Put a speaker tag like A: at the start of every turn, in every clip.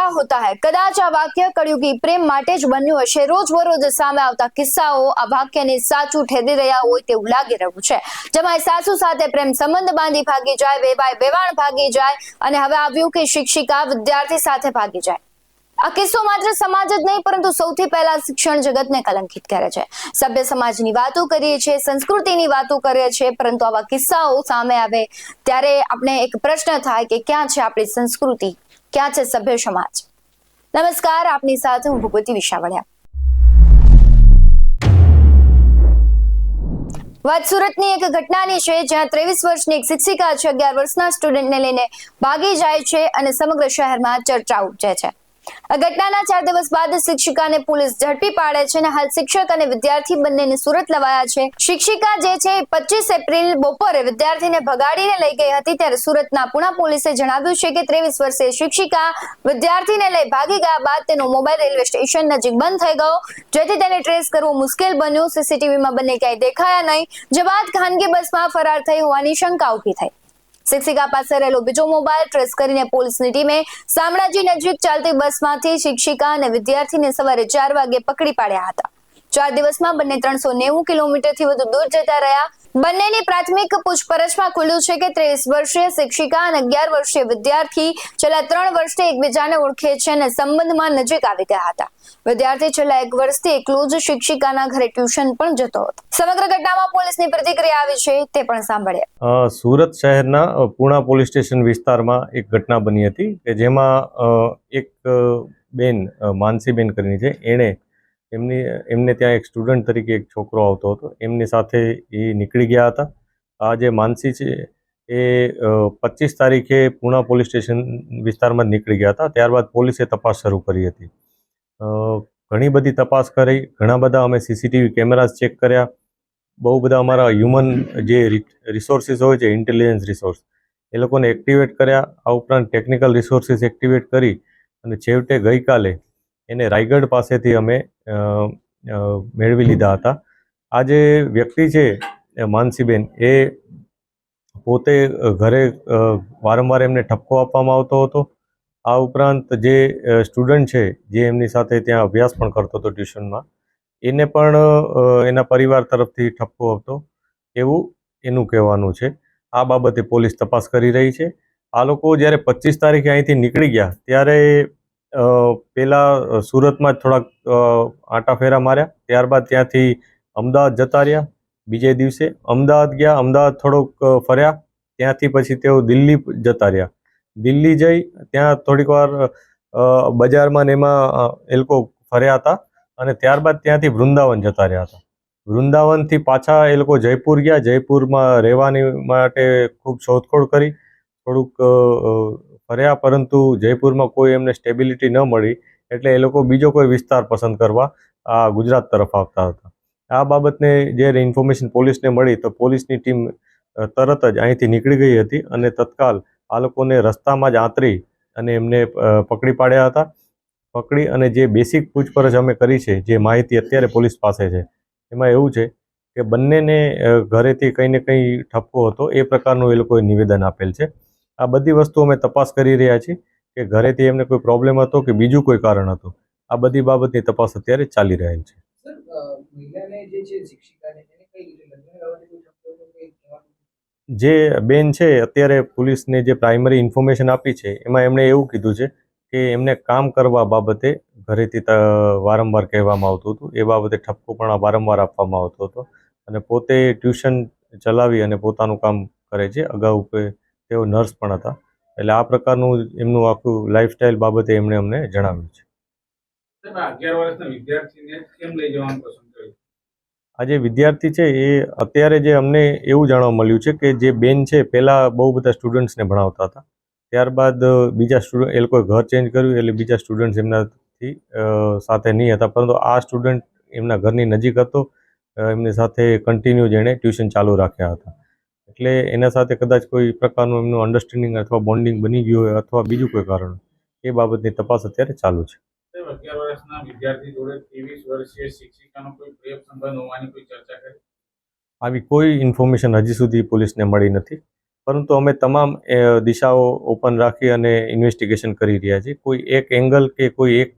A: क्या होता है। कदाच आ वाक्य कળિયુગી પ્રેમ માટે જ બન્યું હશે। રોજબરોજ સામે આવતા કિસ્સાઓ આ વાક્યને સાચું ઠેરી રહ્યા હોય તેવું લાગી રહ્યું છે, જેમાં સાસુ સાથે પ્રેમ સંબંધ બાંધી ભાગી જાય, વેવાય વેવાણ ભાગી જાય અને હવે આવ્યું કે શિક્ષિકા વિદ્યાર્થી સાથે ભાગી જાય। આ કિસ્સો માત્ર સમાજ જ નહીં પરંતુ સૌથી પહેલા શિક્ષણ જગતને કલંકિત કરે છે। સભ્ય સમાજની વાતો કરીએ છીએ, સંસ્કૃતિની વાતો કરીએ છીએ, પરંતુ આવા કિસ્સાઓ સામે આવે ત્યારે આપણે એક પ્રશ્ન થાય કે ક્યાં છે આપણી સંસ્કૃતિ, ક્યાં છે સભ્ય સમાજ। નમસ્કાર, આપની સાથે હું ભૂપતિ વિશાવડિયા। વાત સુરતની એક ઘટનાની છે, જ્યાં 23 વર્ષની એક શિક્ષિકા છે 11 વર્ષના સ્ટુડન્ટને લઈને ભાગી જાય છે અને સમગ્ર શહેરમાં ચર્ચા ઉપજે છે। આ ઘટનાના 4 દિવસ બાદ શિક્ષિકાને પોલીસ ઝડપી પાડે છે અને હાલ શિક્ષક અને વિદ્યાર્થી બંનેને સુરત લવાયા છે। શિક્ષિકા જે છે 25 એપ્રિલ બપોરે વિદ્યાર્થીને ભગાડીને લઈ ગઈ હતી, ત્યારે સુરતના પુણા પોલીસે જણાવ્યું છે કે 23 વર્ષીય શિક્ષિકા વિદ્યાર્થીને લઈ ભાગી ગયા બાદ તેનો મોબાઈલ રેલવે સ્ટેશન નજીક બંધ થઈ ગયો, જેથી તેને ટ્રેસ કરવું મુશ્કેલ બન્યું। સીસીટીવીમાં બંને ક્યાંય દેખાયા નહીં, જે બાદ ખાનગી બસમાં ફરાર થઈ હોવાની શંકા ઊભી થઈ। શિક્ષિકા પાસે રહેલો બીજો મોબાઈલ ટ્રેસ કરીને પોલીસની ટીમે શામળાજી નજીક ચાલતી બસમાંથી શિક્ષિકા અને વિદ્યાર્થીને સવારે 4 વાગે પકડી પાડ્યા હતા। 4 દિવસમાં બંને 390 કિલોમીટરથી વધુ દૂર જતા રહ્યા। બંનેની પ્રાથમિક પૂછપરછમાં ખુલ્યું છે કે 23 વર્ષીય શિક્ષિકા અને 11 વર્ષીય વિદ્યાર્થી છેલ્લા 3 વર્ષથી એકબીજાને ઓળખે છે અને સંબંધમાં નજીક આવી ગયા હતા। વિદ્યાર્થી છેલ્લા 1 વર્ષથી એકલો જ શિક્ષિકાના ઘરે ટ્યુશન પણ જતો હતો। સમગ્ર ઘટનામાં પોલીસની પ્રતિક્રિયા આવી છે, તે પણ સાંભળીએ।
B: સુરત શહેરના પુણા પોલીસ સ્ટેશન વિસ્તારમાં એક ઘટના બની હતી કે જેમાં એક બેન માનસીબેન કરીને છે, એમને ત્યાં એક સ્ટુડન્ટ તરીકે એક છોકરો આવતો હતો, એમની સાથે એ નીકળી ગયા હતા। આ જે માનસી છે એ 25 તારીખે પુણા પોલીસ સ્ટેશન વિસ્તારમાં જ નીકળી ગયા હતા। ત્યારબાદ પોલીસે તપાસ શરૂ કરી હતી। ઘણી બધી તપાસ કરી, ઘણા બધા અમે સીસીટીવી કેમેરાસ ચેક કર્યા, બહુ બધા અમારા હ્યુમન જે રિસોર્સિસ હોય છે, ઇન્ટેલિજન્સ રિસોર્સ, એ લોકોને એક્ટિવેટ કર્યા। આ ઉપરાંત ટેકનિકલ રિસોર્સિસ એક્ટિવેટ કરી અને છેવટે ગઈકાલે એને રાયગઢ પાસેથી અમે મેળવી લીધા હતા। આ જે વ્યક્તિ છે માનસીબેન, એ પોતે ઘરે વારંવાર એમને ઠપકો આપવામાં આવતો હતો। આ ઉપરાંત જે સ્ટુડન્ટ છે જે એમની સાથે ત્યાં અભ્યાસ પણ કરતો હતો ટ્યુશનમાં, એને પણ એના પરિવાર તરફથી ઠપકો આપતો એવું એનું કહેવાનું છે। આ બાબતે પોલીસ તપાસ કરી રહી છે। આ લોકો જ્યારે 25 તારીખે અહીંથી નીકળી ગયા ત્યારે પહેલાં સુરતમાં જ થોડાક આંટા ફેરા માર્યા, ત્યારબાદ ત્યાંથી અમદાવાદ જતા રહ્યા। બીજે દિવસે અમદાવાદ ગયા, અમદાવાદ થોડોક ફર્યા, ત્યાંથી પછી તેઓ દિલ્હી જતા રહ્યા। દિલ્હી જઈ ત્યાં થોડીક વાર બજારમાં ને એમાં એ લોકો ફર્યા હતા અને ત્યારબાદ ત્યાંથી વૃંદાવન જતા રહ્યા હતા। વૃંદાવનથી પાછા એ લોકો જયપુર ગયા। જયપુરમાં રહેવાની માટે ખૂબ શોધખોળ કરી, થોડુંક ફર્યા, પરંતુ જયપુરમાં કોઈ એમને સ્ટેબિલિટી ન મળી, એટલે એ લોકો બીજો કોઈ વિસ્તાર પસંદ કરવા આ ગુજરાત તરફ આવતા હતા। આ બાબતને જ્યારે ઇન્ફોર્મેશન પોલીસને મળી તો પોલીસની ટીમ તરત જ અહીંથી નીકળી ગઈ હતી અને તત્કાલ આ લોકોને રસ્તામાં જ આંતરી અને એમને પકડી પાડ્યા હતા। પકડી અને જે બેસિક પૂછપરછ અમે કરી છે, જે માહિતી અત્યારે પોલીસ પાસે છે, એમાં એવું છે કે બંનેને ઘરેથી કંઈ ને કંઈ ઠપકો હતો, એ પ્રકારનું એ લોકોએ નિવેદન આપેલ છે। આ બધી વસ્તુ અમે તપાસ કરી રહ્યા છીએ કે ઘરેથી એમને કોઈ પ્રોબ્લેમ હતો કે બીજું કોઈ કારણ હતું। આ બધી બાબતની તપાસ અત્યારે ચાલી રહેલ છે। જે બેન છે, અત્યારે પોલીસને જે પ્રાઇમરી ઇન્ફોર્મેશન આપી છે એમાં એમણે એવું કીધું છે કે એમને કામ કરવા બાબતે ઘરેથી વારંવાર કહેવામાં આવતું હતું, એ બાબતે ઠપકો પણ વારંવાર આપવામાં આવતો હતો અને પોતે ટ્યુશન ચલાવી અને પોતાનું કામ કરે છે। અગાઉ તેઓ નર્સ પણ હતા, એટલે આ પ્રકારનું એમનું આખું લાઈફસ્ટાઈલ બાબતે એમણે અમને જણાવ્યું છે। આ જે વિદ્યાર્થી છે એ અત્યારે જે અમને એવું જાણવા મળ્યું છે કે જે બેન છે પહેલાં બહુ બધા સ્ટુડન્ટ્સને ભણાવતા હતા, ત્યારબાદ બીજા સ્ટુડન્ટ, એ લોકોએ ઘર ચેન્જ કર્યું એટલે બીજા સ્ટુડન્ટ્સ એમનાથી સાથે નહીં હતા, પરંતુ આ સ્ટુડન્ટ એમના ઘરની નજીક હતો, એમની સાથે કન્ટિન્યુ જેણે ટ્યુશન ચાલુ રાખ્યા હતા, એટલે એના સાથે કદાચ કોઈ પ્રકારનું એમનું અન્ડરસ્ટેન્ડિંગ અથવા બોન્ડિંગ બની ગયું હોય અથવા બીજું કોઈ કારણ, એ બાબતની તપાસ અત્યારે ચાલુ છે।
C: 11 વર્ષના વિદ્યાર્થી જોડે 23 વર્ષીય શિક્ષિકાનો કોઈ પ્રેમ સંબંધ હોવાની કોઈ ચર્ચા કરી?
B: આવી કોઈ ઇન્ફોર્મેશન હજી સુધી પોલીસને મળી નથી। પરંતુ અમે તમામ દિશાઓ ઓપન રાખી અને ઇન્વેસ્ટિગેશન કરી રહ્યા છીએ. કોઈ એક એંગલ કે કોઈ એક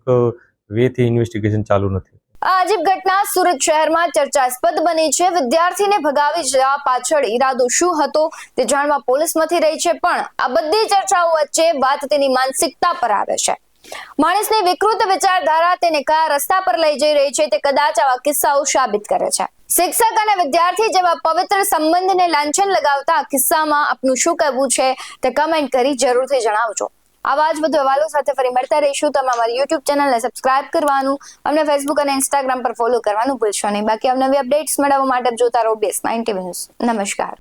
B: વેથી ઇન્વેસ્ટિગેશન ચાલુ નથી.
A: આ અજીબ ઘટના સુરત શહેરમાં ચર્ચાસ્પદ બની છે. વિદ્યાર્થીને ભગાવી જવા પાછળ ઈરાદો શું હતો તે જાણવા પોલીસ મથી રહી છે, પણ આ બધી ચર્ચાઓ વચ્ચે વાત તેની માનસિકતા પર આવે છે. માણસની વિકૃત વિચારધારા તેને કયા રસ્તા પર લઈ જઈ રહી છે તે કદાચ આવા કિસ્સાઓ સાબિત કરે છે. શિક્ષક અને વિદ્યાર્થી જેવા પવિત્ર સંબંધને લાંછન લગાવતા આ કિસ્સામાં આપનું શું કહેવું છે તે કમેન્ટ કરી જરૂરથી જણાવજો. આવા જ વધુ અહેવાલો સાથે ફરી મળતા રહીશું. તમે અમારી YouTube ચેનલને સબસ્ક્રાઇબ કરવાનું, અમને Facebook અને Instagram પર ફોલો કરવાનું ભૂલશો નહીં. બાકી અવનવી અપડેટ્સ મેળવવા માટે જોતા રહો BS9 TV ન્યૂઝ. નમસ્કાર.